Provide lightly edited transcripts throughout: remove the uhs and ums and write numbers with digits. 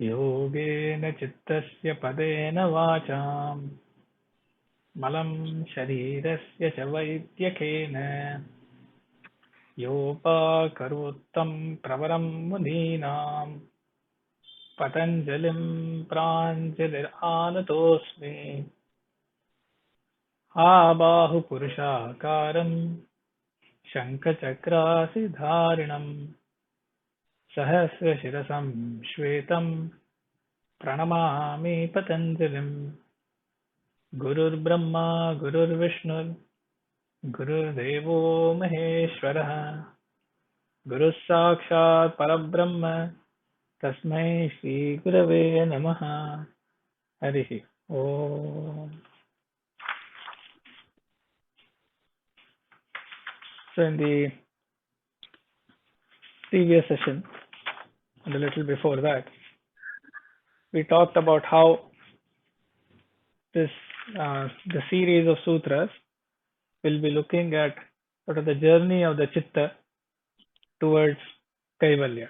योगेन चित्तस्य पदेन वाचां मलं शरीरस्य च वैद्यकेन योपाकरोत्तं प्रवरं मुनीनां पतञ्जलिं प्राञ्जलिरानतोऽस्मि आबाहुपुरुषाकारं शङ्खचक्रासिधारिणं सहस्रशिरसं श्वेतं प्रणमामि पतञ्जलिं गुरुर्ब्रह्मा गुरुर्विष्णुर् गुरुर्देवो महेश्वरः गुरुः साक्षात् परब्रह्म तस्मै श्रीगुरवे नमः हरिः ओम्. So in the previous session and a little before that, we talked about how the series of sutras will be looking at sort of the journey of the chitta towards kaivalya.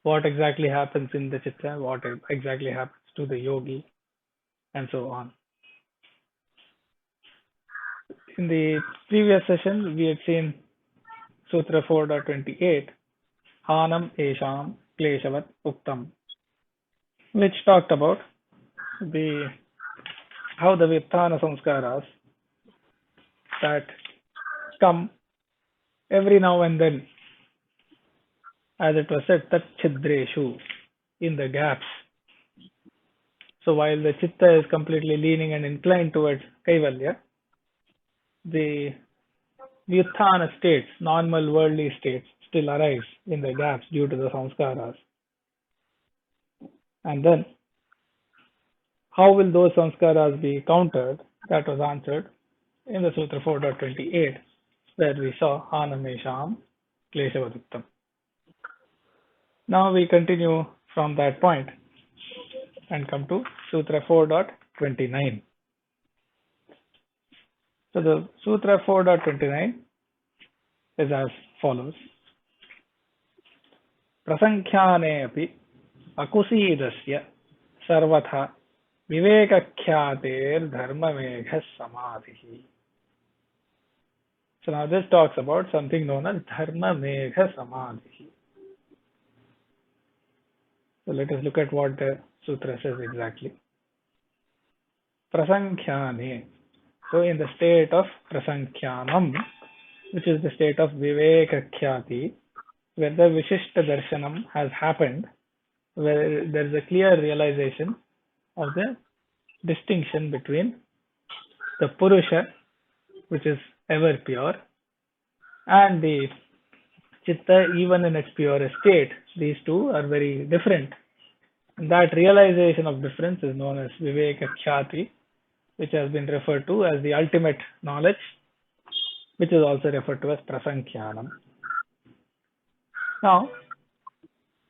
What exactly happens in the chitta, what exactly happens to the yogi, and so on. In the previous session, we had seen Sutra 4.28, Hanam Esham Kleshavat Uktam, which talked about how the Vipthana Samskaras that come every now and then, as it was said, Tat Chidreshu, in the gaps. So while the chitta is completely leaning and inclined towards Kaivalya, the Vyuthana states, normal worldly states, still arise in the gaps due to the samskaras. And then, how will those samskaras be countered? That was answered in the Sutra 4.28, where we saw Hanamesham Kleshavaduktam. Now we continue from that point and come to Sutra 4.29. So the Sutra 4.29 is as follows. prasaṅkhyāne'pyakusīdasya sarvathā vivekakhyāterdharmameghaḥ samādhiḥ. So now this talks about something known as dharmameghaḥ samādhiḥ. So let us look at what the sutra says exactly. prasaṅkhyāne. So in the state of prasaṅkhyānam, which is the state of vivekakhyāti, where the vishishta darshanam has happened, where there is a clear realization of the distinction between the purusha, which is ever pure, and the chitta, even in its purest state. These two are very different. And that realization of difference is known as vivekakhyāti, which has been referred to as the ultimate knowledge, which is also referred to as prasaṅkhyānam. Now,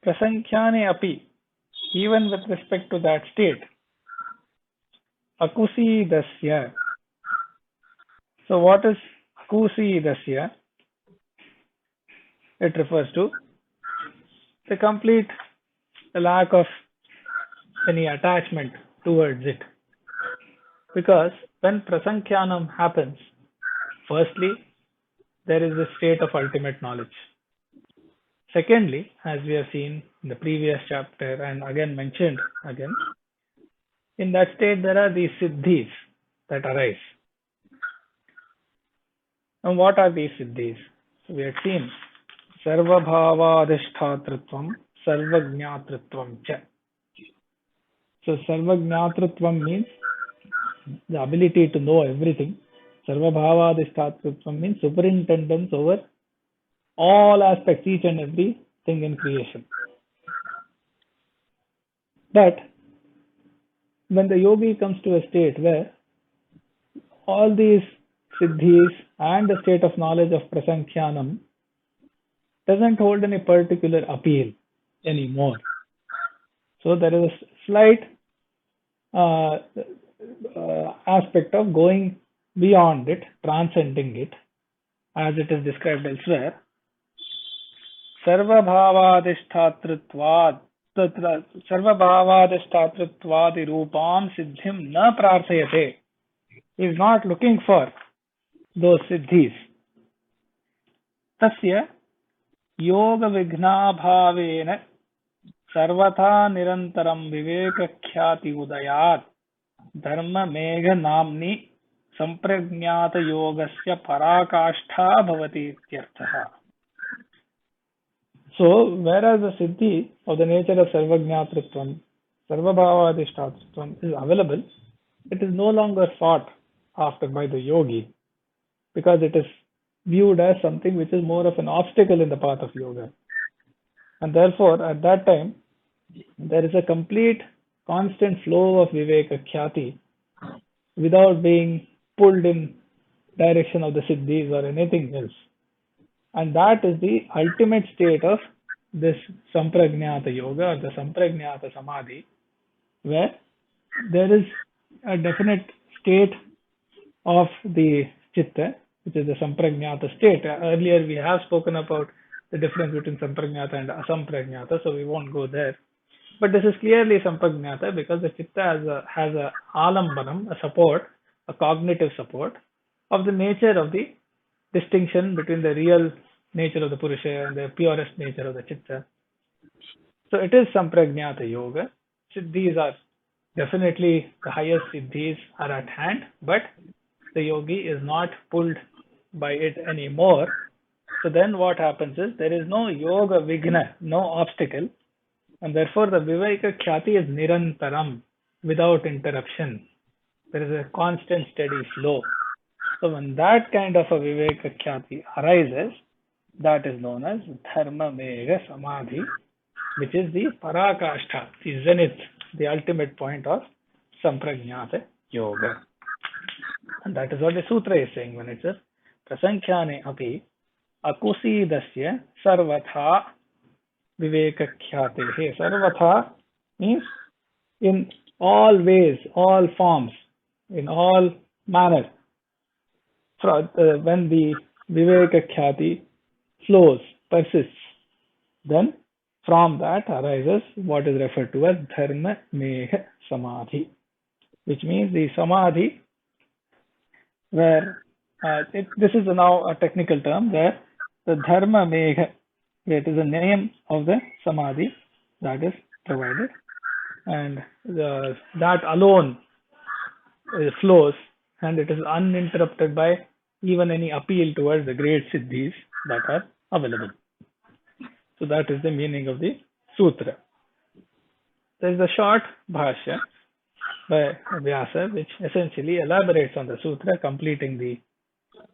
prasaṅkhyāne api, even with respect to that state, akusīdasya. So what is akusīdasya? It refers to the complete lack of any attachment towards it. Because when prasaṅkhyānam happens, firstly, there is the state of ultimate knowledge. Secondly, as we have seen in the previous chapter and again mentioned again, in that state there are these siddhis that arise. And what are these siddhis? So we had seen sarvabhavādhiṣṭhātritvam sarvajñātritvam cha. So sarvajñātritvam means the ability to know everything. Sarvabhavādhiṣṭhātritvam means superintendence over all aspects, each and every thing in creation. But when the yogi comes to a state where all these siddhis and the state of knowledge of prasaṅkhyānam doesn't hold any particular appeal anymore. So there is a slight aspect of going beyond it, transcending it, as it is described elsewhere. सर्वभावाधिष्ठातृत्वात् तत्र सर्वभावाधिष्ठातृत्वादिरूपां सिद्धिं न प्रार्थयते. He is not looking for those siddhis. तस्य योगविघ्नाभावेन सर्वथा निरन्तरं विवेकख्याति उदयात् धर्ममेघनाम्नि सम्प्रज्ञातयोगस्य पराकाष्ठा भवति इत्यर्थः. So, whereas the siddhi of the nature of sarvajñātritvam, sarvabhavadishtatritvam is available, it is no longer sought after by the yogi because it is viewed as something which is more of an obstacle in the path of yoga. And therefore, at that time, there is a complete constant flow of vivekakhyati without being pulled in direction of the siddhis or anything else. And that is the ultimate state of this samprajñāta yoga or the samprajñāta samadhi, where there is a definite state of the chitta, which is the samprajñāta state. Earlier we have spoken about the difference between samprajñāta and asamprajñāta, so we won't go there. But this is clearly samprajñāta because the chitta has a alambanam, a support, a cognitive support of the nature of the distinction between the real nature of the Purusha and the purest nature of the Chitta. So it is Samprajñāta Yoga. Siddhis are definitely the highest siddhis are at hand, but the yogi is not pulled by it anymore. So then what happens is there is no yoga vigna, no obstacle, and therefore the vivekakhyati is nirantaram, without interruption. There is a constant steady flow. So when that kind of a vivekakhyati arises, that is known as dharma megha samadhi, which is the parakashtha, the zenith, the ultimate point of samprajñāta yoga. And that is what the sutra is saying when it says prasaṅkhyāne'pyakusīdasya sarvathā vivekakhyātehe. Sarvatha means in all ways, all forms, in all manners. When the vivekakhyati flows, persists, then from that arises what is referred to as dharma megha samadhi, which means the samadhi where this is now a technical term where the dharma megha, it is the name of the samadhi that is provided, and that alone flows, and it is uninterrupted by even any appeal towards the great siddhis that are available. So that is the meaning of the sutra. There is a short bhashya by Vyasa which essentially elaborates on the sutra, completing the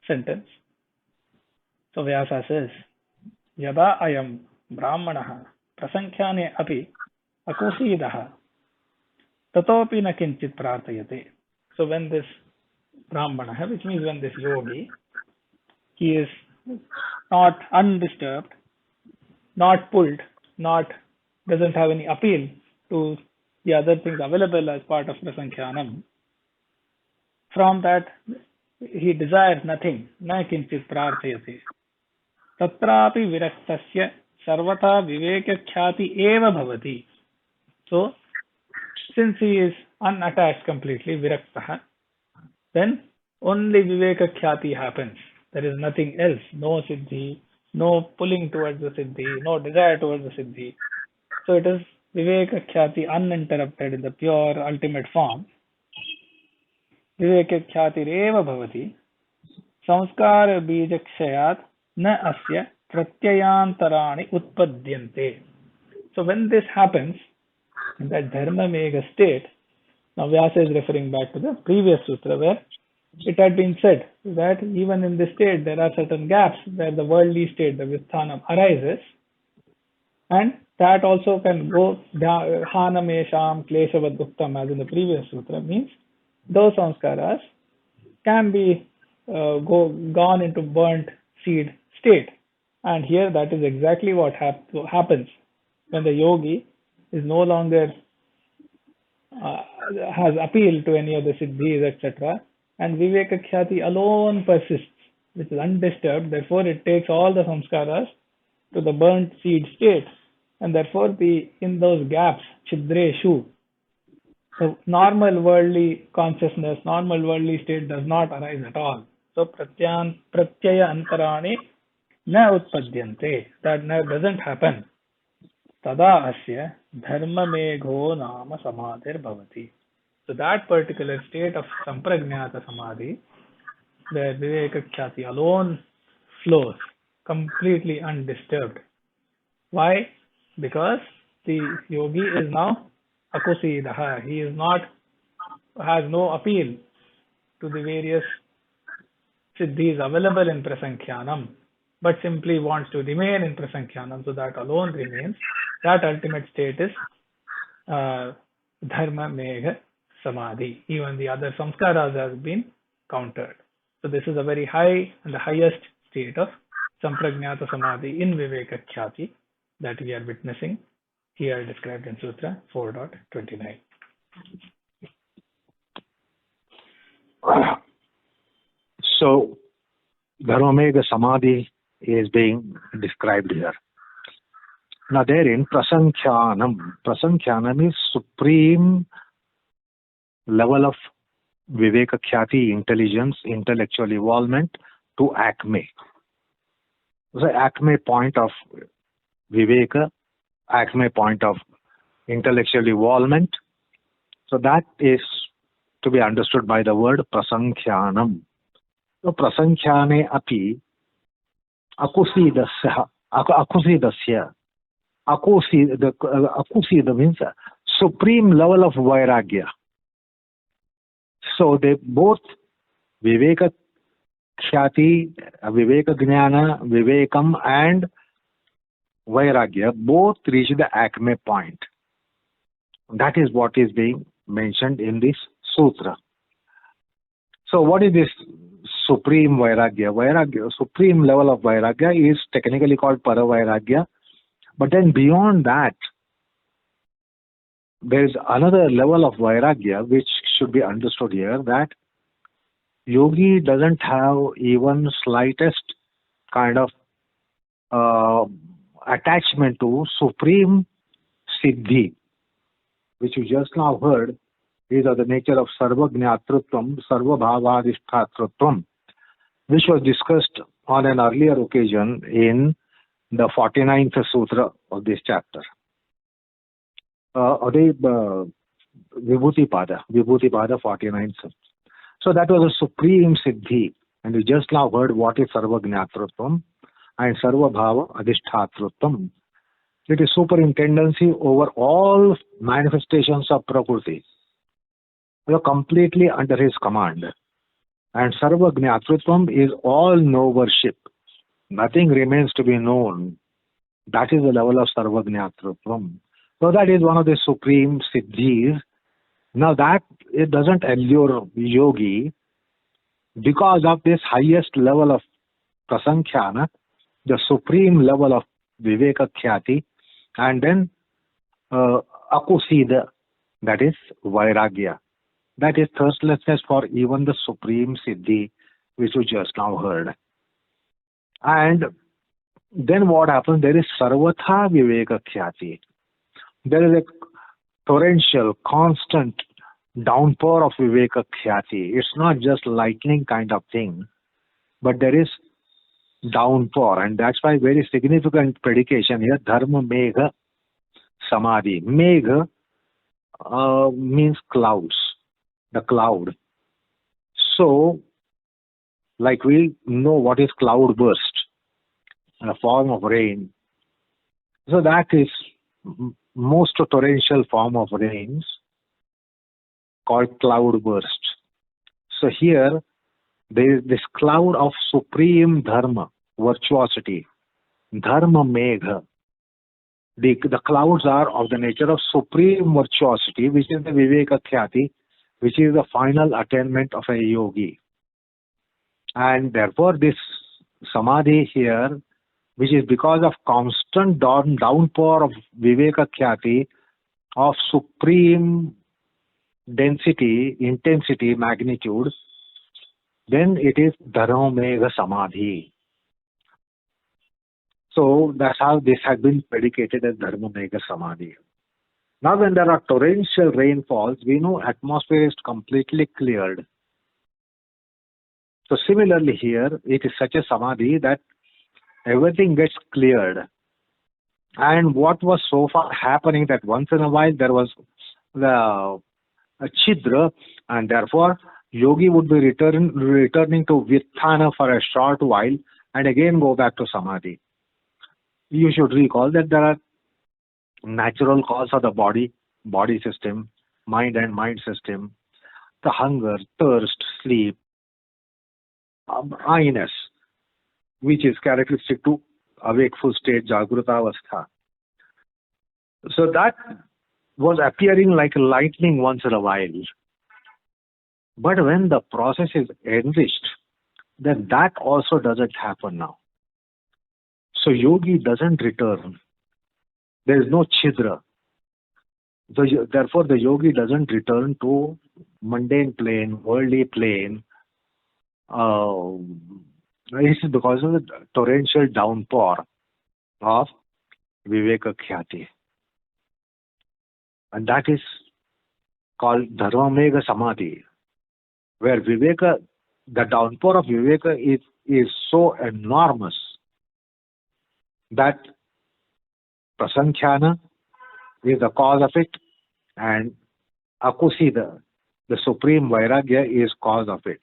sentence. So Vyasa says, Yada ayam brahmanaha prasaṅkhyāne api akuṣīdaha tatopi na kinchit prārthayate. So when this brahmana, which means when this yogi, he is not undisturbed, not pulled, doesn't have any appeal to the other things available as part of prasaṅkhyānam. From that, he desires nothing. Na kinchit prārthayate. Tatrapi viraktasya sarvathā vivekakhyati eva bhavati. So, since he is unattached completely, viraktaha, then only vivekakhyati happens. There is nothing else, no siddhi, no pulling towards the siddhi, no desire towards the siddhi. So it is vivekakhyati uninterrupted in the pure ultimate form. Vivekakhyati eva bhavati samskara bijakshayat na asya pratyayāntarāni utpadyante. So when this happens, in that dharma megha state, now Vyasa is referring back to the previous sutra where it had been said that even in this state there are certain gaps where the worldly state, the visthanam, arises, and that also can go hanamesham kleshavad uktam, as in the previous sutra, means those samskaras can be gone into burnt seed state. And here that is exactly what happens when the yogi is no longer has appeal to any of the siddhis, etc. And vivekakhyati alone persists, which is undisturbed. Therefore, it takes all the samskaras to the burnt seed state, and therefore in those gaps, chidreshu, the normal worldly consciousness, normal worldly state does not arise at all. So pratyaya antarani na utpadyante, that doesn't happen. Tadā asya dharmamegho nama samādhiḥ bhavati. So that particular state of sampragnata samadhi, where vivekakhyāti alone flows completely undisturbed. Why? Because the yogi is now akusīdaḥ. He is not, has no appeal to the various siddhis available in prasaṅkhyānam, but simply wants to remain in prasaṅkhyānam, so that alone remains. That ultimate state is dharmamegha samadhi. Even the other samskaras have been countered. So this is a very high and the highest state of sampragnata samadhi in vivekakhyāti that we are witnessing here described in Sutra 4.29. So, Dharmamegha Samadhi is being described here. Now, therein, prasaṅkhyānam is supreme level of vivekakhyāti, intelligence, intellectual evolvement to acme. The acme point of viveka, acme point of intellectual evolvement. So that is to be understood by the word prasaṅkhyānam. So prasaṅkhyāne'pyakusīdasya, akusīda means supreme level of vairagya. So they both vivekakhyāti, vivekajnana, vivekam and vairagya both reach the acme point. That is what is being mentioned in this sutra. So what is this supreme vairagya? Vairagya, supreme level of vairagya is technically called paravairagya. But then beyond that, there is another level of vairagya which should be understood here, that yogi doesn't have even slightest kind of attachment to supreme siddhi, which you just now heard is of the nature of sarvajñātritvam, sarvāvaraṇamalāpetasya, which was discussed on an earlier occasion in the 49th sutra of this chapter. Vibhuti-pada 49th. So that was a supreme siddhi, and we just now heard what is sarvajñātritvam and sarvāvaraṇamalāpetasya. It is superintendency over all manifestations of Prakriti. We are completely under his command. And sarvajñātritvam is all knowership. Nothing remains to be known. That is the level of sarvajñātritvam. So that is one of the supreme siddhis. Now that it doesn't allure yogi because of this highest level of prasaṅkhyāna, the supreme level of vivekakhyāti, and then akusīda, that is vairagya. That is thirstlessness for even the supreme siddhi, which we just now heard. And then what happens? There is sarvathā vivekakhyāti. There is a torrential, constant downpour of vivekakhyāti. It's not just lightning kind of thing, but there is downpour, and that's why very significant predication here, dharmamegha samadhi. Megha means clouds, the cloud. So, like we know what is cloud burst, a form of rain. So that is most torrential form of rains called cloud burst. So here there is this cloud of supreme dharma, virtuosity, dharma megha. The clouds are of the nature of supreme virtuosity, which is the vivekakhyāti, which is the final attainment of a yogi. And therefore this samadhi here, which is because of constant downpour of vivekakhyāti, of supreme density, intensity, magnitude, then it is dharmamegha samadhi. So that's how this had been predicated as Dharmamegha Samadhi. Now when there are torrential rainfalls, we know atmosphere is completely cleared. So similarly here, it is such a Samadhi that everything gets cleared. And what was so far happening that once in a while there was a chidra, and therefore yogi would be returning to vitthana for a short while and again go back to Samadhi. You should recall that there are natural causes of the body system, mind and mind system, the hunger, thirst, sleep, I-ness, which is characteristic to a wakeful state, Jagrata Avastha. So that was appearing like lightning once in a while. But when the process is enriched, then that also doesn't happen now. So yogi doesn't return. There is no chidra. Therefore, the yogi doesn't return to mundane plane, worldly plane. This is because of the torrential downpour of vivekakhyāti. And that is called Dharmamegha Samadhi, where Viveka, the downpour of Viveka is so enormous that prasaṅkhyāna is the cause of it, and akusida, the supreme vairagya, is cause of it.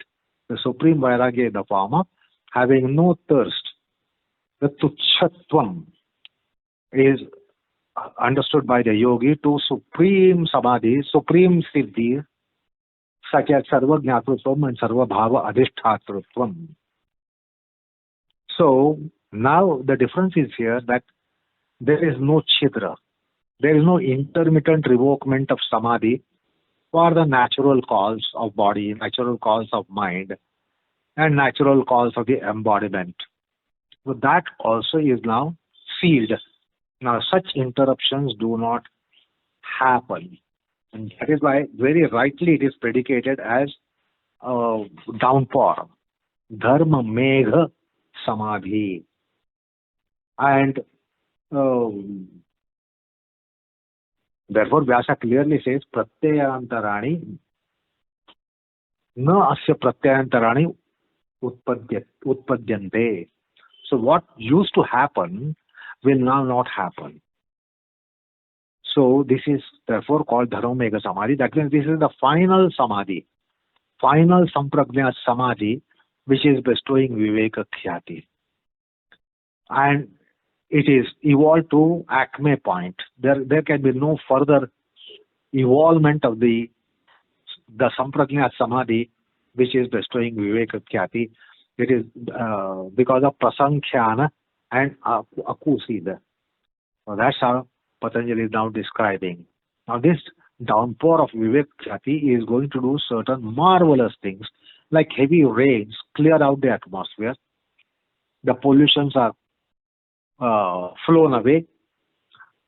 The supreme vairagya in the form of having no thirst. The tuchatvam is understood by the yogi to supreme samadhi, supreme siddhi, such as sarvajñātritvam and sarvabhava adhishṭhātritvam. So now the difference is here that there is no chidra. There is no intermittent revokement of samadhi for the natural cause of body, natural cause of mind, and natural cause of the embodiment. So that also is now sealed. Now such interruptions do not happen. And that is why very rightly it is predicated as downpour. Dharmamegha Samadhi. And therefore Vyasa clearly says pratyayantarani na asya pratyayantarani utpadyante. So what used to happen will now not happen. So this is therefore called Dharmamegha Samadhi. That means this is the final Samadhi, final Samprajña Samadhi, which is bestowing Vivekakhyāti. And it is evolved to acme point. There can be no further evolvement of the Samprajña Samadhi, which is bestowing Vivekakhyāti. It is because of prasaṅkhyāna and akusida. So that's how Patanjali is now describing. Now this downpour of Vivekakhyāti is going to do certain marvelous things, like heavy rains clear out the atmosphere. The pollutions are flown away,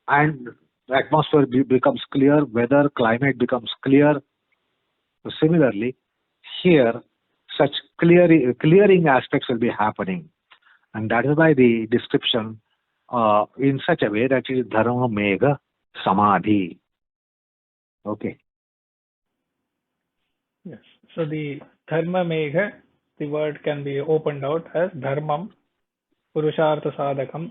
and the atmosphere becomes clear, weather, climate becomes clear. So similarly, here such clearing aspects will be happening, and that is why the description in such a way that it is Dharmamegha Samadhi. Okay. Yes. So the Dharmamegha, the word can be opened out as Dharmam, Purushartha Sadhakam,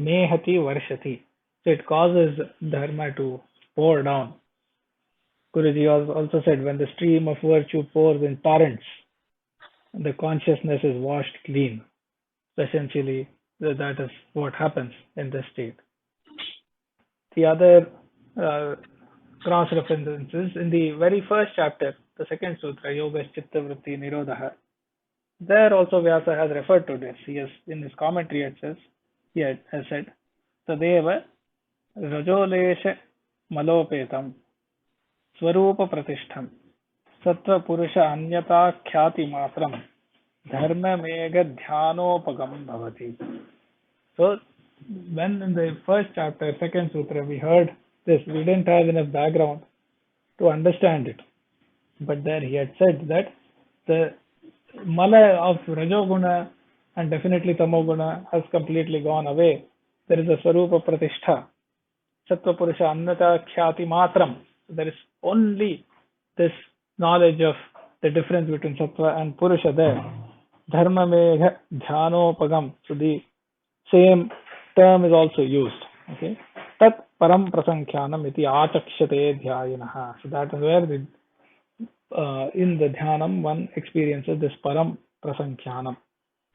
Mehati Varshati. So it causes Dharma to pour down. Guruji also said, when the stream of virtue pours in torrents, the consciousness is washed clean. So essentially, that is what happens in this state. The other cross references in the very first chapter, the second sutra, Yoga Chitta Vritti Nirodha, there also Vyasa has referred to this. He has, in his commentary, it says, he has said, Tadeva Rajolesha Malopetam Swarupa Pratishtham Sattva Purusha Anyata Khyati Matram Dharma Megha Dhyanopagam Bhavati. So, when in the first chapter, second sutra, we heard this, we didn't have enough background to understand it. But there he had said that the mala of Rajoguna and definitely tamoguna has completely gone away. There is a swarupa pratishtha, sattva purusha annata khyati matram. There is only this knowledge of the difference between sattva and purusha there. Dharmameghaḥ dhyanopagam. So the same term is also used. Okay. Tat param prasaṅkhyānaṃ iti āchakṣate dhyāyinaḥ. So that is where in the dhyanam one experiences this param prasaṅkhyānaṃ.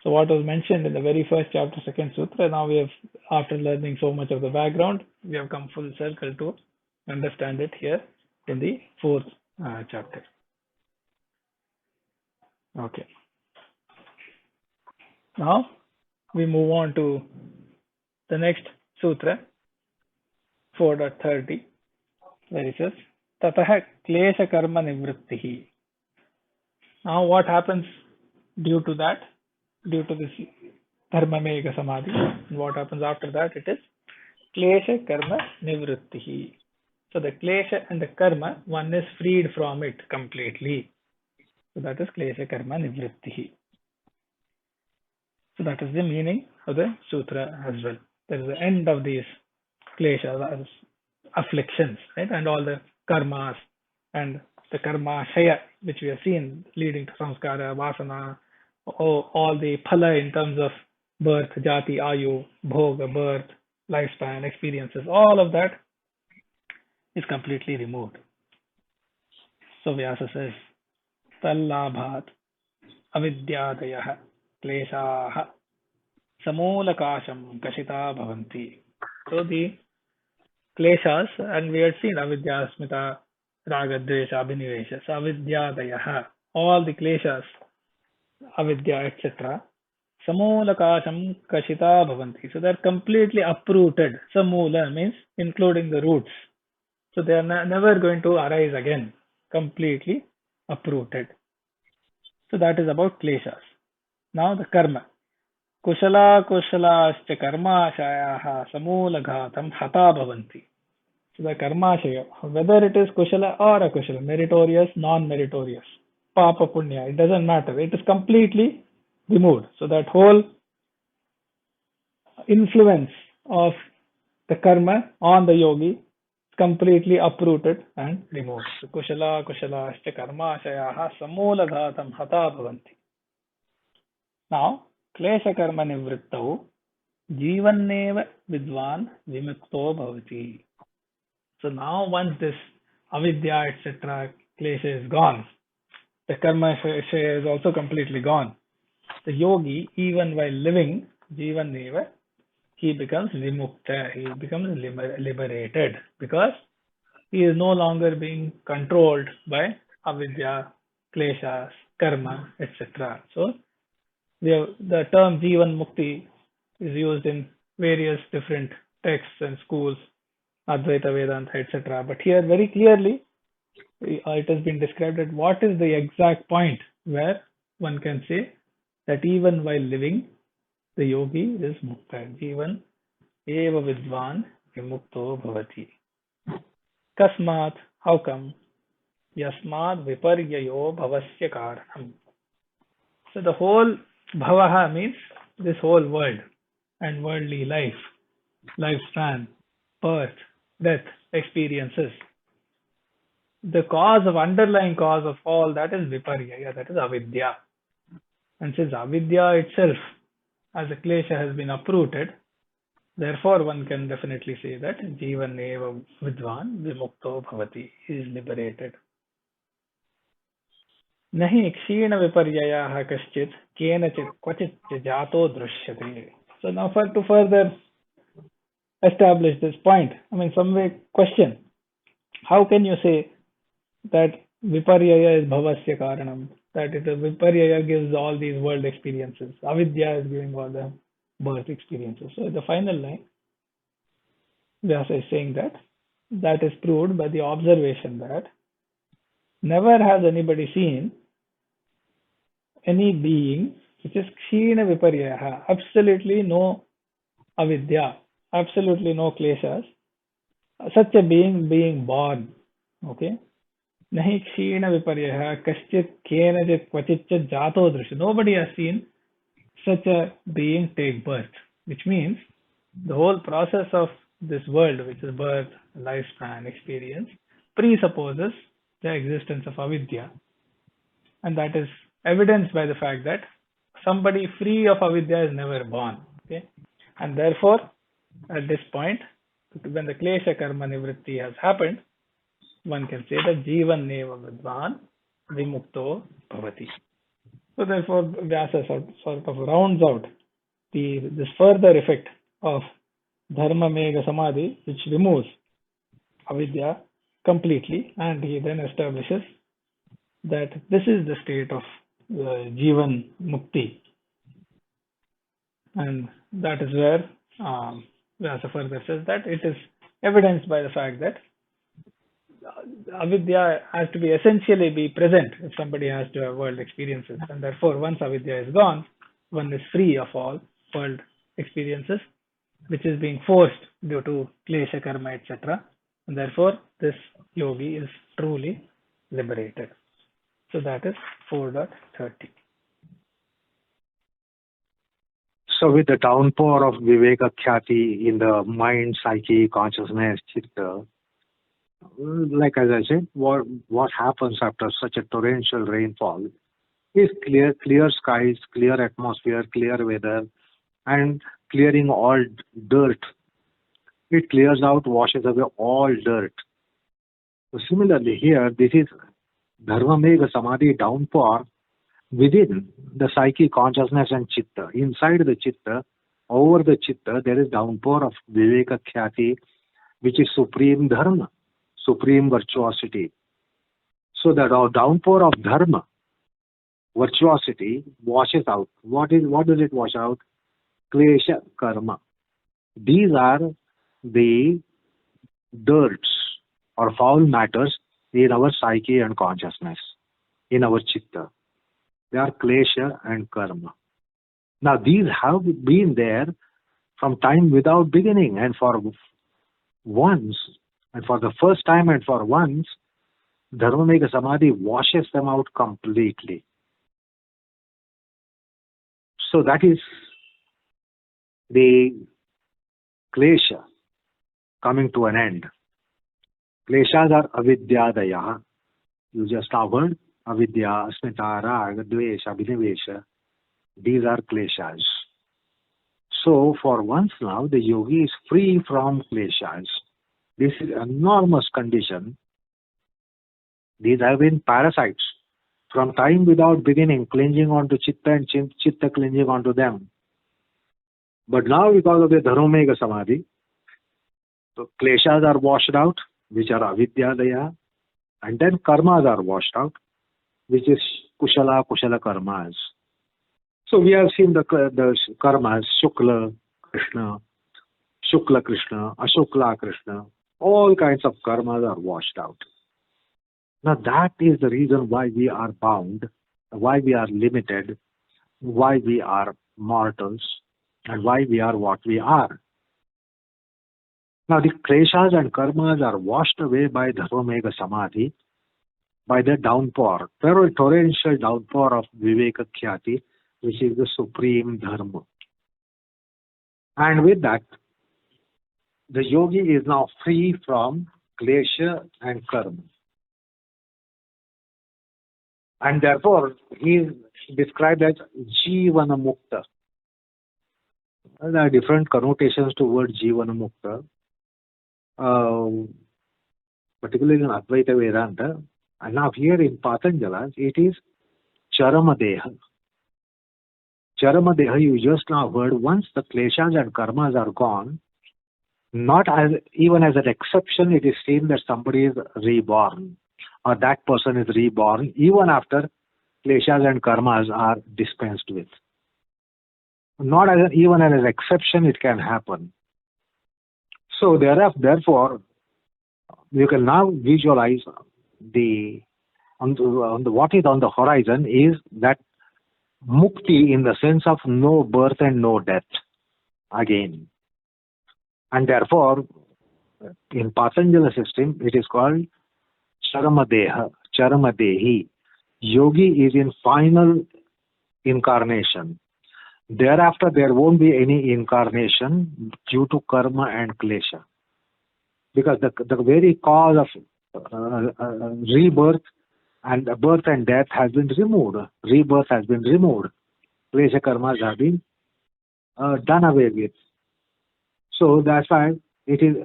So what was mentioned in the very first chapter, second sutra, now we have, after learning so much of the background, we have come full circle to understand it here in the fourth chapter. Okay. Now we move on to the next sutra, 4.30, where it says, tataḥ kleśakarmanivṛttiḥ. Now what happens due to that? Due to this dharmamegha samadhi, what happens after that? It is kleśakarmanivṛttiḥ. So the klesha and the karma, one is freed from it completely. So that is kleśakarmanivṛttiḥ. So that is the meaning of the sutra as well. That is the end of these kleshas, afflictions, right? And all the karmas and the karma shaya, which we have seen, leading to samskara, vasana, all the phala in terms of birth, jati, ayu, bhoga, birth, lifespan, experiences, all of that is completely removed. So Vyasa says, tallabhat avidyadayah kleśāः samūlakāśam kaṣitā bhavanti. So the kleshas, and we had seen avidya, asmita, raga, dvesha, abhinivesha. So avidyadayah, all the kleshas, avidya, etc. Samūlakāśam kaṣitā bhavanti. So they are completely uprooted. Samūla means including the roots. So they are never going to arise again. Completely uprooted. So that is about kleshas. Now the karma. Kushala kushalascha karmāśayaः samūlaghātam hatā bhavanti. So the karmāśaya, whether it is kushala or akushala, meritorious, non-meritorious, papa punya, it doesn't matter. It is completely removed. So that whole influence of the karma on the yogi is completely uprooted and removed. So kushala kushalascha karmāśayaः samūlaghātam hatā bhavanti. Now, kleśakarmanivṛttau jīvanneva vidvān vimukto bhavati. So now once this avidya, etc., klesha is gone, the karma shaya is also completely gone. The yogi, even while living, jīvanneva, he becomes vimukta, he becomes liberated, because he is no longer being controlled by avidya, kleshas, karma, etc. So the term Jivan Mukti is used in various different texts and schools, Advaita Vedanta, etc. But here very clearly it has been described at what is the exact point where one can say that even while living, the yogi is mukta. Jivan eva vidvan vimukto bhavati. Kasmat, how come? Yasmad viparyayo bhavasya karanam. So the whole bhavaha means this whole world and worldly life, lifespan, birth, death, experiences. The underlying cause of all that is viparya, that is avidya. And since avidya itself as a klesha has been uprooted, therefore one can definitely say that jivan eva vidvan vimukto bhavati, he is liberated. Nahi kshīna viparyayaha kaśchit kenachit kvachit jato drushyate. So now to further establish this point, some way question, how can you say that viparyaya is bhavasya karanam, that the viparyaya gives all these world experiences, avidya is giving all the birth experiences. So the final line, Vyasa is saying that is proved by the observation that never has anybody seen any being which is kshīna viparyaha, absolutely no avidya, absolutely no kleshas, such a being born. Okay? Nahi kshīna viparyaha kaśchit kenachit kvachit jato drushyate. Nobody has seen such a being take birth, which means the whole process of this world, which is birth, lifespan, experience, presupposes the existence of avidya. And that is evidenced by the fact that somebody free of avidya is never born. Okay? And therefore, at this point, when the kleśakarmanivṛttiḥ has happened, one can say that jivan neva vidvan vimukto bhavati. So therefore, Vyasa sort of rounds out this further effect of dharma megha samadhi, which removes avidya completely, and he then establishes that this is the state of jivan mukti, and that is where Vyasa further says that it is evidenced by the fact that avidya has to be essentially be present if somebody has to have world experiences, and therefore once avidya is gone, one is free of all world experiences, which is being forced due to klesha karma, etc. And therefore this yogi is truly liberated. So that is 4.30. So with the downpour of vivekakhyāti in the mind, psyche, consciousness, chitta, like as I said, what happens after such a torrential rainfall is clear skies, clear atmosphere, clear weather, and clearing all dirt. It clears out, washes away all dirt. So similarly here, this is dharma megha samadhi downpour within the psyche, consciousness and chitta. Inside the chitta, over the chitta, there is downpour of vivekakhyāti, which is supreme dharma, supreme virtuosity. So the downpour of dharma, virtuosity, washes out. What does it wash out? Klesha karma. These are the dirts or foul matters in our psyche and consciousness, in our chitta. They are klesha and karma. Now these have been there from time without beginning, and for once, and for the first time and for once, dharma megha samadhi washes them out completely. So that is the klesha coming to an end. Kleshas are avidyadaya. You just now heard avidya, asmita, raga, dvesha, abhinivesha. These are kleshas. So for once now, the yogi is free from kleshas. This is an enormous condition. These have been parasites from time without beginning, clinging onto chitta and chitta clinging onto them. But now because of the dharma megha samadhi, the kleshas are washed out, which are avidyadaya, and then karmas are washed out, which is kushala karmas. So we have seen the karmas, Shukla Krishna, Ashukla Krishna, all kinds of karmas are washed out. Now that is the reason why we are bound, why we are limited, why we are mortals, and why we are what we are. Now the kleshas and karmas are washed away by dharma megha samadhi, by the downpour, torrential downpour of vivekakhyāti, which is the supreme dharma. And with that, the yogi is now free from klesha and karma. And therefore, he is described as jivana mukta. There are different connotations to word jivana mukta, particularly in Advaita Vedanta. And now here in Patanjala, it is charamadeha. Charamadeha, you just now heard, once the kleshas and karmas are gone, not as even as an exception, it is seen that somebody is reborn, or that person is reborn even after kleshas and karmas are dispensed with. Not as even as an exception, it can happen. So therefore, you can now visualize what is on the horizon is that mukti, in the sense of no birth and no death again. And therefore, in Patanjala system, it is called charamadeha, charamadehi. Yogi is in final incarnation. Thereafter, there won't be any incarnation due to karma and klesha. Because the very cause of rebirth and birth and death has been removed. Rebirth has been removed. Klesha karmas have been done away with. So that's why it is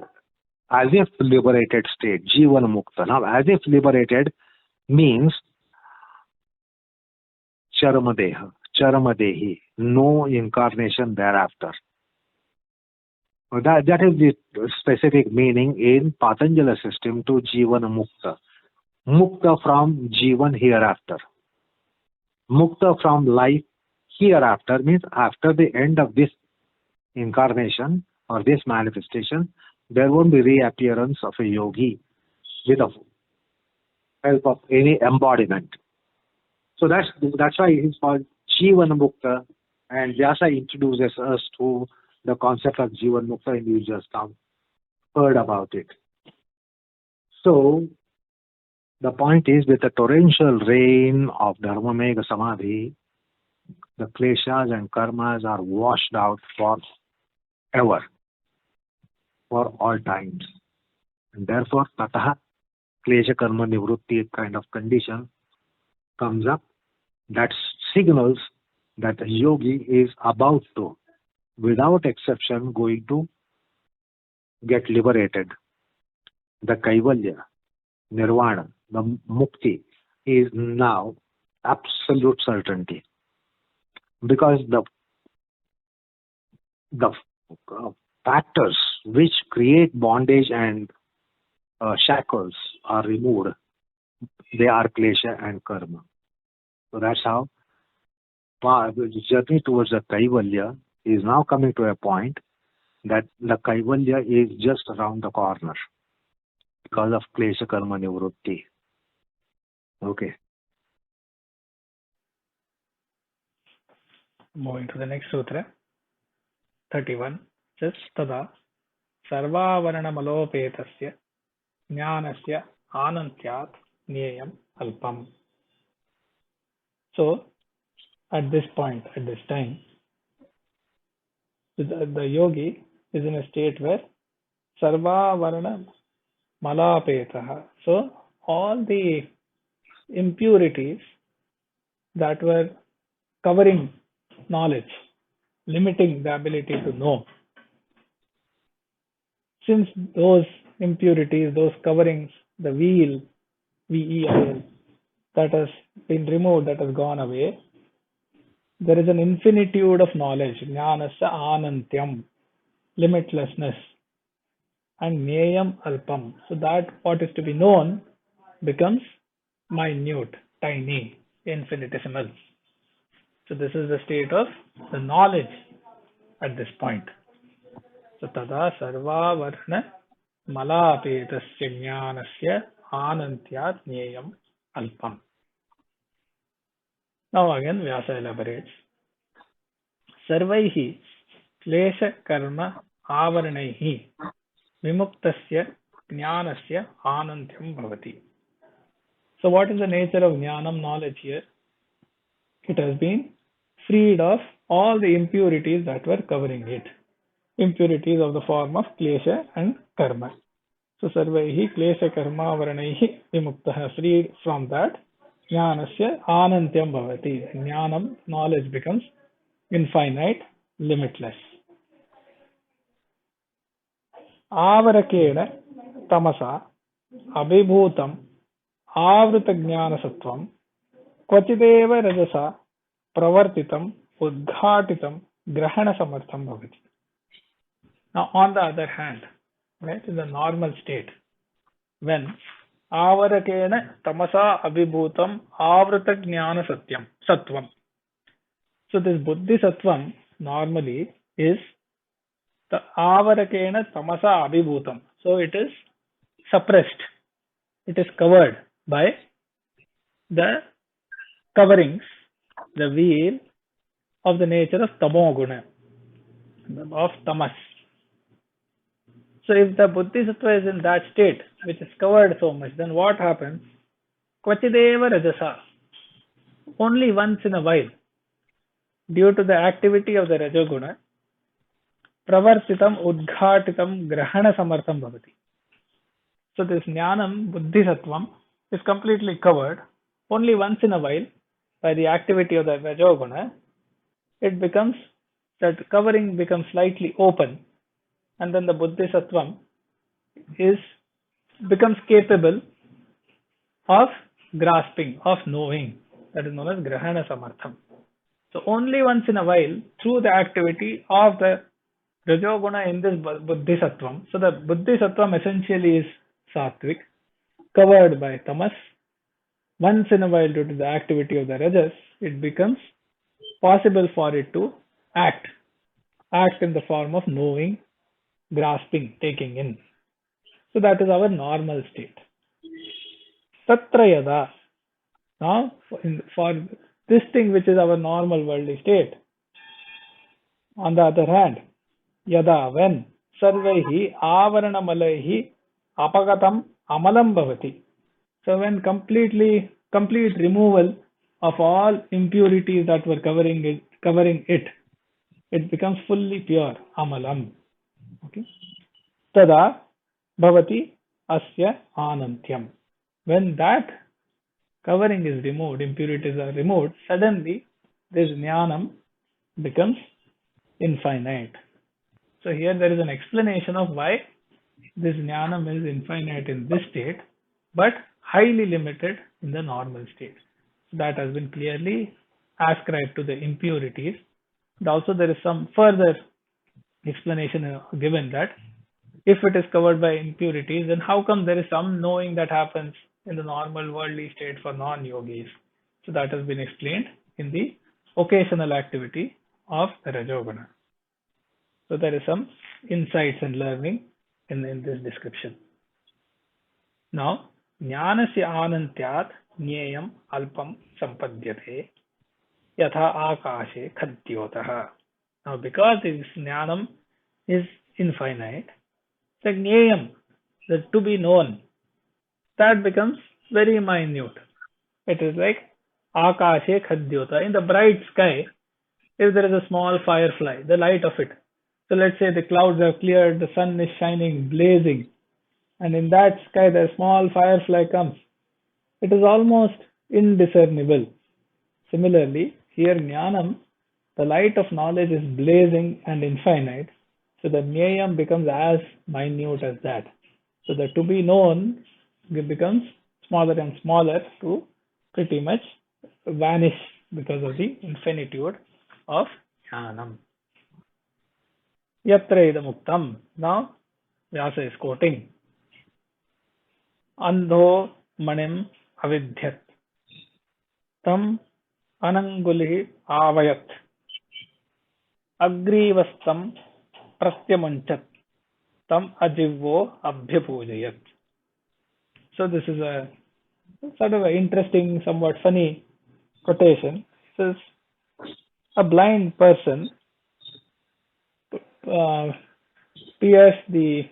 as if liberated state, Jivan Mukta. Now, as if liberated means Charamadehi, no incarnation thereafter. That is the specific meaning in Patanjali system to Jivan Mukta. Mukta from Jivan hereafter. Mukta from life hereafter means after the end of this incarnation or this manifestation, there won't be reappearance of a yogi with the help of any embodiment. So that's why it is called Jivan Mukta, and Vyasa introduces us to the concept of Jivan Mukta, and you just now heard about it. So the point is, with the torrential rain of Dharmamegha Samadhi, the kleshas and karmas are washed out forever, for all times. And therefore, tataḥ, kleśakarmanivṛttiḥ kind of condition comes up that signals that the yogi is about to, without exception, going to get liberated. The kaivalya, nirvana, the mukti is now absolute certainty. Because the factors which create bondage and shackles are removed. They are klesha and karma. So that's how the journey towards the kaivalya is now coming to a point that the kaivalya is just around the corner because of kleśakarmanivṛttiḥ. Okay. Moving to the next sutra, 31, says tadā sarvāvaraṇamalāpetasya jñānasyānantyājjñeyamalpam. So, at this point, at this time, the yogi is in a state where sarvāvaraṇamalāpetasya. So, all the impurities that were covering knowledge, limiting the ability to know, since those impurities, those coverings, the veil, V-E-I-L, that has been removed, that has gone away, there is an infinitude of knowledge, jñānasyānantyājjñeyamalpam, limitlessness, and jñānasyānantyājjñeyamalpam. So that what is to be known becomes minute, tiny, infinitesimal. So this is the state of the knowledge at this point. So tadā sarvāvaraṇamalāpetasya jñānasyānantyājjñeyamalpam. Now again Vyasa elaborates. Sarvaihi kleśakarma avaranaihi vimuktasya jñānasya ānantyam bhavati. So what is the nature of jnanam, knowledge here? It has been freed of all the impurities that were covering it. Impurities of the form of klesha and karma. So sarvaihi klesha karma varanaihi vimuktaha, freed from that, jnānasya ānantyam bhavati. Jnanam, knowledge, becomes infinite, limitless. Avarakena tamasa abhibhutam avrita jnana sattvam क्वचिदेव रजसा pravartitam udghatitam grahana samartham bhavati. Now on the other hand, right, in the normal state, when avarakena tamasa abhibhutam avrita jnana sattvam. So this buddhi sattvam normally is the avarakena tamasa abhibhutam. So it is suppressed. It is covered by the coverings, the veil of the nature of tamoguna, of tamas. So if the buddhi sattva is in that state, which is covered so much, then what happens? Kvachideva rajasa. Only once in a while, due to the activity of the Rajoguna, pravartitam udghatitam grahana samartham bhavati. So this jnanam, buddhisattvam, is completely covered. Only once in a while, by the activity of the Rajoguna, that covering becomes slightly open, and then the buddhisattvam becomes capable of grasping, of knowing. That is known as grahana samartham. So only once in a while, through the activity of the Rajoguna in this buddhisattvam, so the buddhisattvam essentially is sattvic, covered by tamas. Once in a while, due to the activity of the rajas, it becomes possible for it to act in the form of knowing, grasping, taking in. So that is our normal state. Tatra yada. Now, for this thing which is our normal worldly state, on the other hand, yada, when sarvaihi avaranamalayhi apagatam amalam bhavati. So when complete removal of all impurities that were covering it becomes fully pure, amalam. Okay. Tadā bhavati asya anantyam. When that covering is removed, impurities are removed, suddenly this jnanam becomes infinite. So here there is an explanation of why this jnanam is infinite in this state, but highly limited in the normal state. That has been clearly ascribed to the impurities. And also there is some further explanation given that if it is covered by impurities, then how come there is some knowing that happens in the normal worldly state for non-yogis? So that has been explained in the occasional activity of the Rajoguna. So there is some insights and learning in this description. Now, jñānasyānantyājjñeyamalpam sampadhyate yatha ākāshe khadyotah. Now, because this jnanam is infinite, the jneyam, the to be known, that becomes very minute. It is like ākāshe khadyotah. In the bright sky, if there is a small firefly, the light of it. So let's say the clouds have cleared, the sun is shining, blazing, and in that sky the small firefly comes. It is almost indiscernible. Similarly, here jnanam, the light of knowledge is blazing and infinite, so the jneyam becomes as minute as that. So the to be known becomes smaller and smaller to pretty much vanish because of the infinitude of jnanam. Yatra idamuktam. Now, Vyasa is quoting. Andho manim avidhyat. Tam anangulhi avayat. Agrivastam pratyamunchat. Tam ajivvo abhyapujayat. So this is a sort of an interesting, somewhat funny quotation. This is a blind person pierce the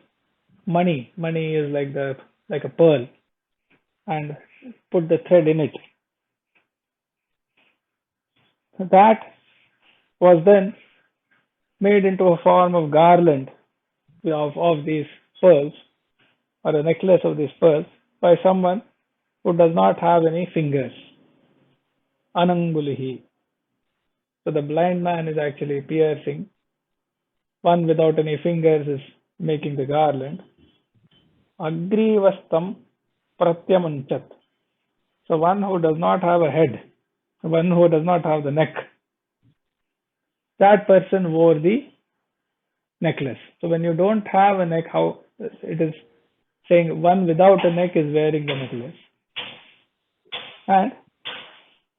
money. Money is like a pearl, and put the thread in it. That was then made into a form of garland of these pearls, or a necklace of these pearls, by someone who does not have any fingers. Anangulihi. So the blind man is actually piercing. One without any fingers is making the garland. Agrivastam pratyamunchat. So one who does not have a head, one who does not have the neck, that person wore the necklace. So when you don't have a neck, how it is saying one without a neck is wearing the necklace. And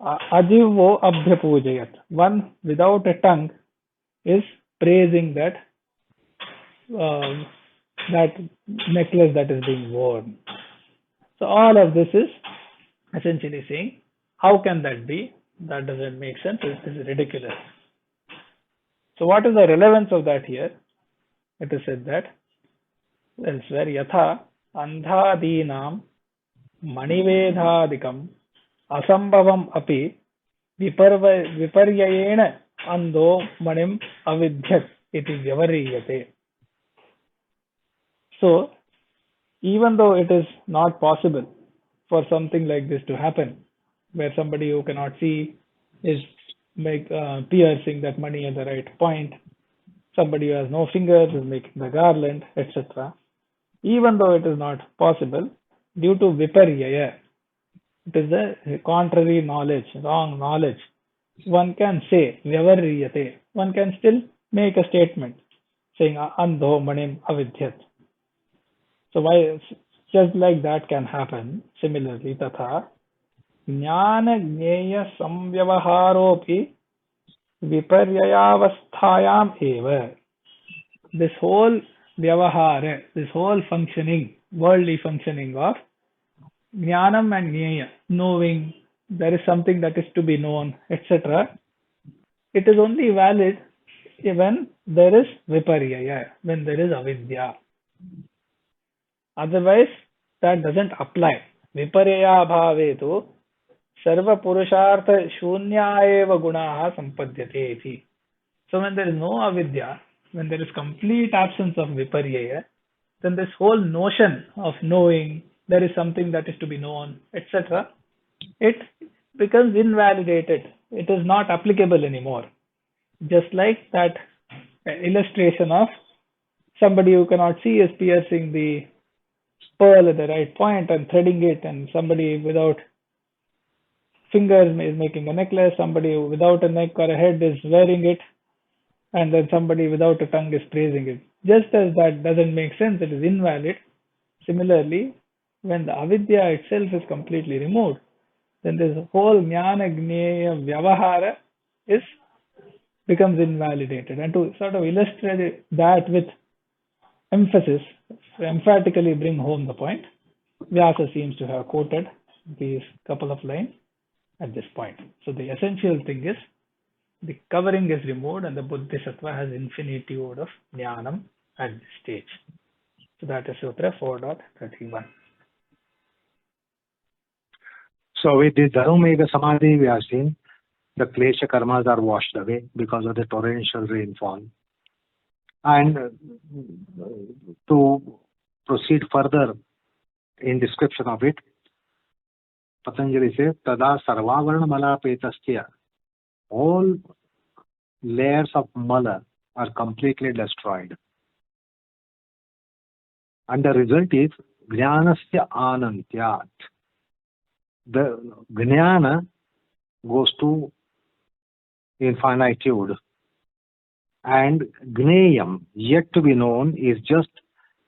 ajivvo abhyapujayat. One without a tongue is praising that necklace that is being worn. So all of this is essentially saying, how can that be? That doesn't make sense. It is ridiculous. So what is the relevance of that here? It is said that elsewhere, yatha andhadinam manivedhadikam asambhavam api viparyayena andho manim avidyat iti vyavariyate. So, even though it is not possible for something like this to happen, where somebody who cannot see is piercing that money at the right point, somebody who has no fingers is making the garland, etc. Even though it is not possible, due to viparyaya, it is a contrary knowledge, wrong knowledge, one can say vyavariyate, one can still make a statement saying andho manim avidyat. So why just like that can happen, similarly तथा ज्ञानज्ञेय संव्यवहारोऽपि विपर्ययावस्थायाम् एव. This whole vyavahara, this whole functioning, worldly functioning of jnanam and jnaya, knowing there is something that is to be known, etc. It is only valid when there is viparyaya, when there is avidya. Otherwise, that doesn't apply. Viparyaya bhave tu sarva purushartha shunya eva gunaha sampadhyate iti. So when there is no avidya, when there is complete absence of viparyaya, then this whole notion of knowing there is something that is to be known, etc., it becomes invalidated. It is not applicable anymore. Just like that illustration of somebody who cannot see is piercing the pearl at the right point and threading it, and somebody without fingers is making a necklace, somebody without a neck or a head is wearing it, and then somebody without a tongue is praising it. Just as that doesn't make sense, it is invalid. Similarly, when the avidya itself is completely removed, then this whole jnana jnaya vyavahara becomes invalidated. And to sort of illustrate that with emphasis, emphatically bring home the point, Vyasa seems to have quoted these couple of lines at this point. So the essential thing is the covering is removed and the Bodhisattva has infinitude of jnanam at this stage. So that is Sutra 4.31. So with the Dharmamegha Samadhi, we have seen the klesha karmas are washed away because of the torrential rainfall. And to proceed further in description of it, Patanjali says, tadā sarvāvaraṇamalāpetasya. All layers of mala are completely destroyed. And the result is jñānasyānantyājjñeyamalpam. The jnana goes to infinitude, and jneyam, yet to be known, is just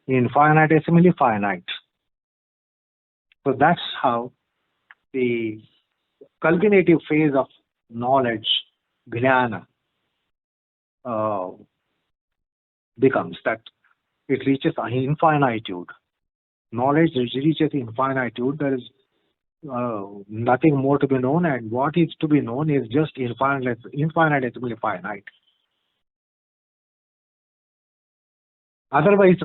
infinitesimally finite. So that's how the culminative phase of knowledge, jnana, becomes that it reaches infinitude. Knowledge reaches infinitude. There is nothing more to be known, and what is to be known is just infinitesimally finite. Otherwise,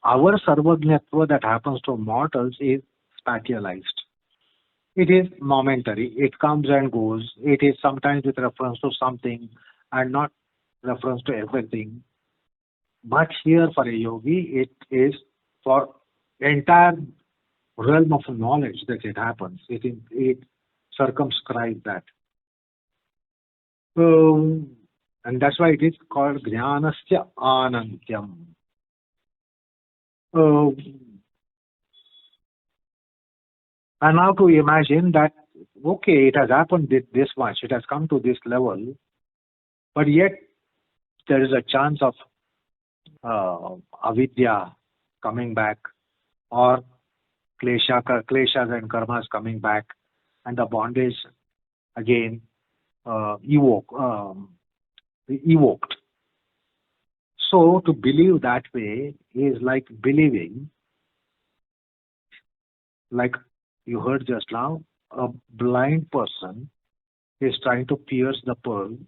our sarvajñatva that happens to mortals is spatialized. It is momentary. It comes and goes. It is sometimes with reference to something and not reference to everything. But here for a yogi, it is for entire realm of knowledge that it happens. It circumscribes that. And that's why it is called jñānasya ānantyam. And now to imagine that, okay, it has happened this much, it has come to this level, but yet there is a chance of avidya coming back, or kleshas and karmas coming back, and the bondage again evoked. So to believe that way is like believing, like you heard just now, a blind person is trying to pierce the pearls,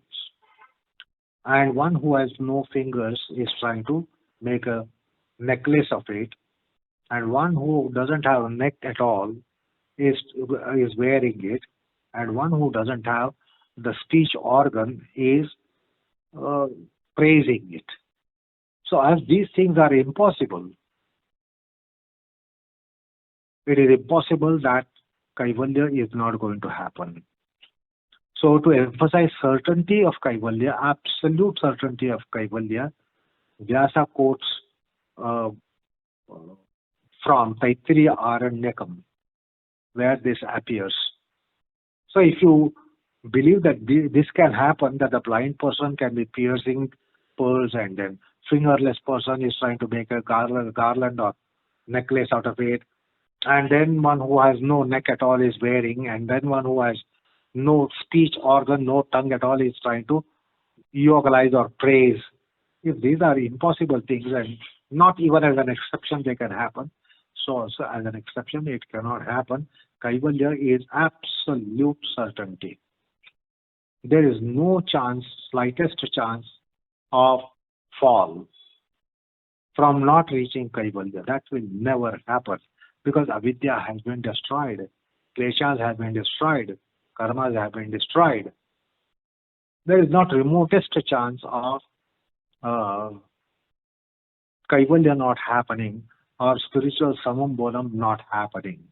and one who has no fingers is trying to make a necklace of it, and one who doesn't have a neck at all is wearing it, and one who doesn't have the speech organ is praising it. So as these things are impossible, it is impossible that Kaivalya is not going to happen. So to emphasize certainty of Kaivalya, absolute certainty of Kaivalya, Vyasa quotes from Taittiriya Aranyakam, where this appears. So if you believe that this can happen, that the blind person can be piercing pearls and then fingerless person is trying to make a garland or necklace out of it, and then one who has no neck at all is wearing, and then one who has no speech organ, no tongue at all is trying to yogalize or praise. If these are impossible things and not even as an exception they can happen, so as an exception it cannot happen. Kaivalya is absolute certainty. There is no chance, slightest chance of fall from not reaching Kaivalya. That will never happen because avidya has been destroyed, kleshas have been destroyed, karmas have been destroyed. There is not remotest chance of Kaivalya not happening or spiritual samam bonam not happening.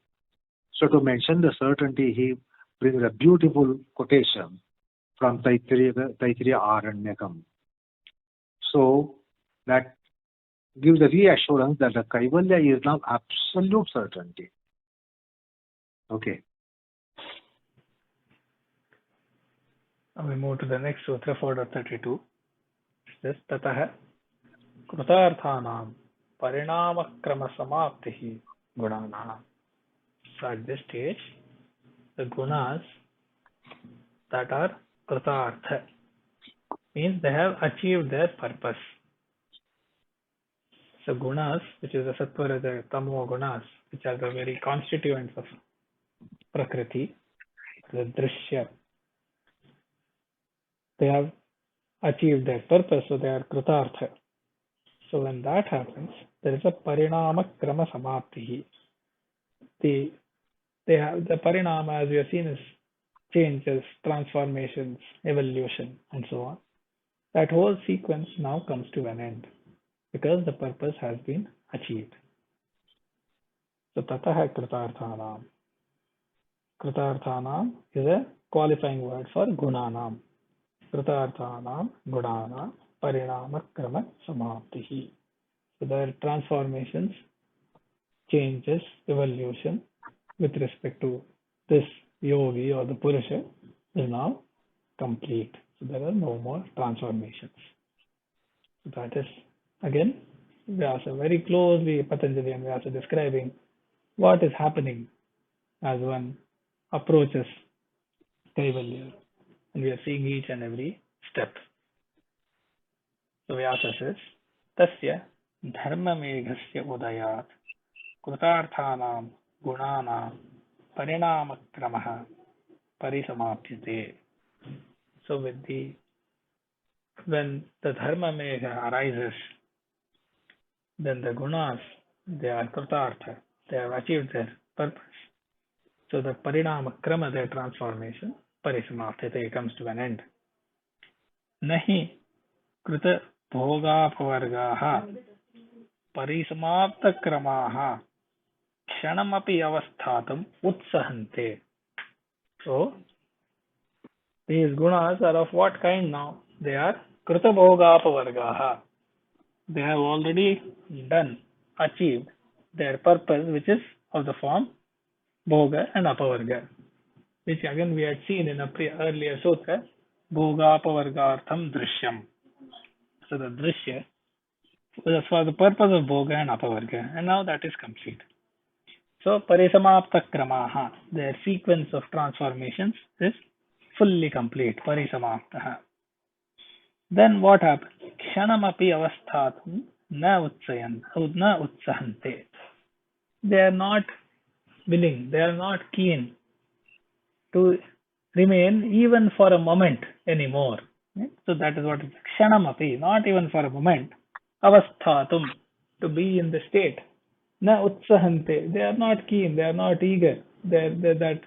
So to mention the certainty, he brings a beautiful quotation from Taittiriya Aranyakam. So that gives a reassurance that the Kaivalya is now absolute certainty. Okay. Now we move to the next sutra, 4.32. This tataḥ kṛtārthānāṃ pariṇāmakramasamāptirguṇ gunānaṃ. So at this stage, the gunas that are kṛtārtha means they have achieved their purpose. So gunas, which is the sattva, the tamo gunas, which are the very constituents of prakriti, the drishya, they have achieved their purpose, so they are kṛtārtha. So when that happens, there is a pariṇāmakramasamāptirguṇ. They have the parinama, as we have seen, is changes, transformations, evolution, and so on. That whole sequence now comes to an end because the purpose has been achieved. So tataḥ kṛtārthānāṃ. Kṛtārthānāṃ is a qualifying word for gunānaṃ. Kṛtārthānāṃ gunānaṃ pariṇāmakramasamāptirguṇ. So their transformations, changes, evolution with respect to this yogi or the Purusha is now complete. So there are no more transformations. So that is again Vyasa very closely, Patanjali and Vyasa describing what is happening as one approaches Kaivalya. And we are seeing each and every step. So Vyasa says, Tasya dharmameghasya udayat kṛtārthānāṃ gunānaṃ pariṇāmakramaḥ parisamāpyate. So when the dharma megha arises, then the gunas, they are kṛtārtha, they have achieved their purpose. So the pariṇāmakrama, their transformation, parisamāpyate, comes to an end. Nahi krita bhogapavargaha parisamāptakramaha kshanamapi avasthatam utsahante. So these gunas are of what kind now? They are krita bhogapavargaha. They have already done, achieved their purpose, which is of the form bhoga and apavarga, which again we had seen in a earlier sutra, bhogapavargartham drishyam. So the drishya was for the purpose of bhoga and apavarga, and now that is complete. So parisamāptakramaha, their sequence of transformations is fully complete, parisamāptaha. Then what happens? Kshanamapi avasthatum na utsahante. They are not willing, they are not keen to remain even for a moment anymore. So that is what is kshanamapi, not even for a moment. Avasthatum, to be in the state. Na utsahante, they are not keen, they are not eager. That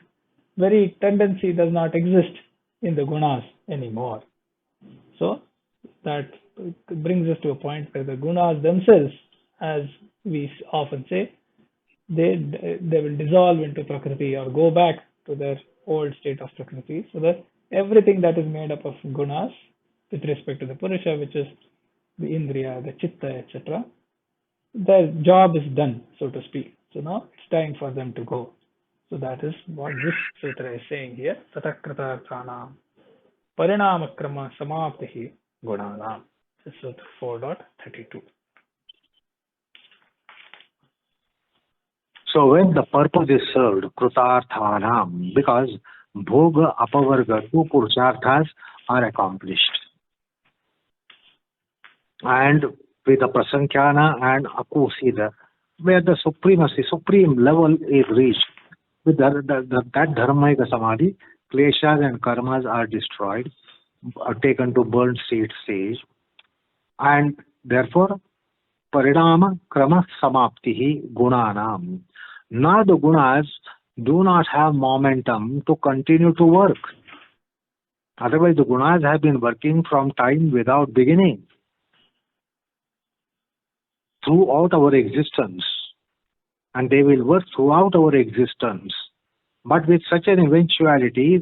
very tendency does not exist in the gunas anymore. So that brings us to a point where the gunas themselves, as we often say, they will dissolve into prakriti or go back to their old state of prakriti, so that everything that is made up of gunas with respect to the purusha, which is the indriya, the chitta, etc., their job is done, so to speak. So now it's time for them to go. So that is what this sutra is saying here. Tataḥ kṛtārthānāṃ pariṇāmakramasamāptirguṇ gunānaṃ. This is sutra 4.32. So when the purpose is served, kṛtārthānāṃ, because bhoga, apavarga, two purusharthas are accomplished. And with the prasaṅkhyāna and akusīda, where the supreme level is reached, with that dharmaiga samadhi, kleshas and karmas are destroyed, are taken to burnt stage, and therefore pariṇāmakramasamāptirguṇ gunānaṃ. Now the gunas do not have momentum to continue to work. Otherwise the gunas have been working from time without beginning, throughout our existence, and they will work throughout our existence. But with such an eventuality,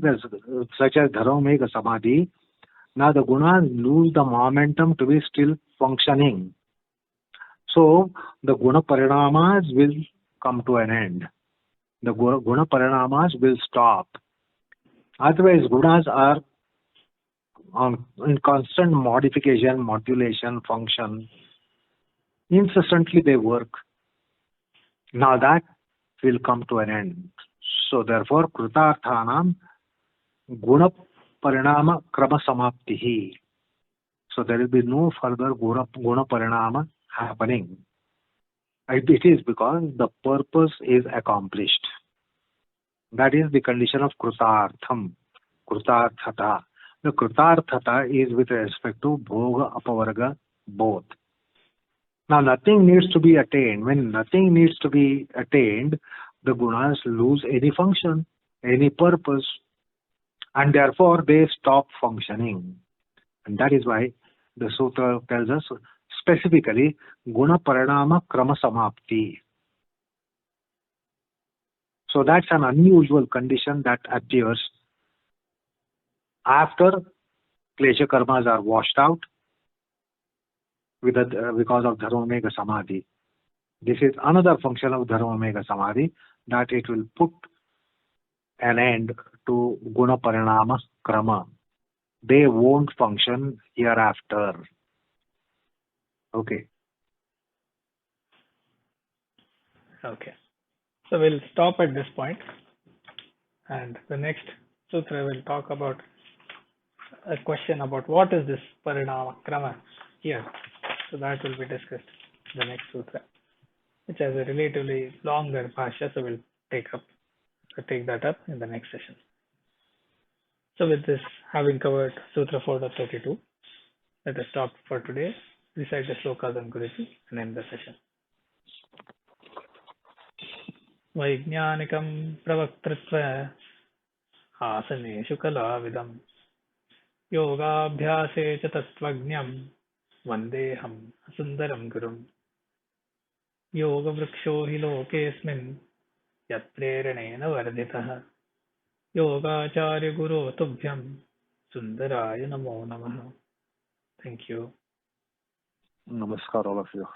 such as dharmamegha samadhi, now the gunas lose the momentum to be still functioning. So the guna parinamas will come to an end. The guna parinamas will stop. Otherwise, gunas are in constant modification, modulation, function. Incessantly they work. Now that will come to an end. So therefore, kṛtārthānāṃ guna pariṇāmakramasamāptirguṇ. So there will be no further guna parināma happening. It is because the purpose is accomplished. That is the condition of kṛtārtham, kṛtārthātā. The kṛtārthātā is with respect to bhoga, apavarga, both. Now nothing needs to be attained. When nothing needs to be attained, the gunas lose any function, any purpose, and therefore they stop functioning. And that is why the sutra tells us specifically guna pariṇāmakramasamāptirguṇ. So that's an unusual condition that appears after kleśakarmas are washed out because of dharmamegha samadhi. This is another function of dharmamegha samadhi, that it will put an end to guna parināma krama. They won't function hereafter. Okay. Okay. So we'll stop at this point, and the next sutra will talk about a question about what is this pariṇāmakrama here. So that will be discussed in the next sutra, which has a relatively longer bhashya, so we'll take that up in the next session. So with this, having covered Sutra 4.32, let us stop for today, recite the slokas on Guruji, and end the session. Vaiඥānikam pravaktrutva āsaneshu kalavidam yogābhyāse ca tattvajñam vandeham asundaram gurum yoga vriksho hi lokesmin yat preranena vardhitah yogacharya guru tubhyam sundaraya namo namaha. Thank you. Namaskar all of you.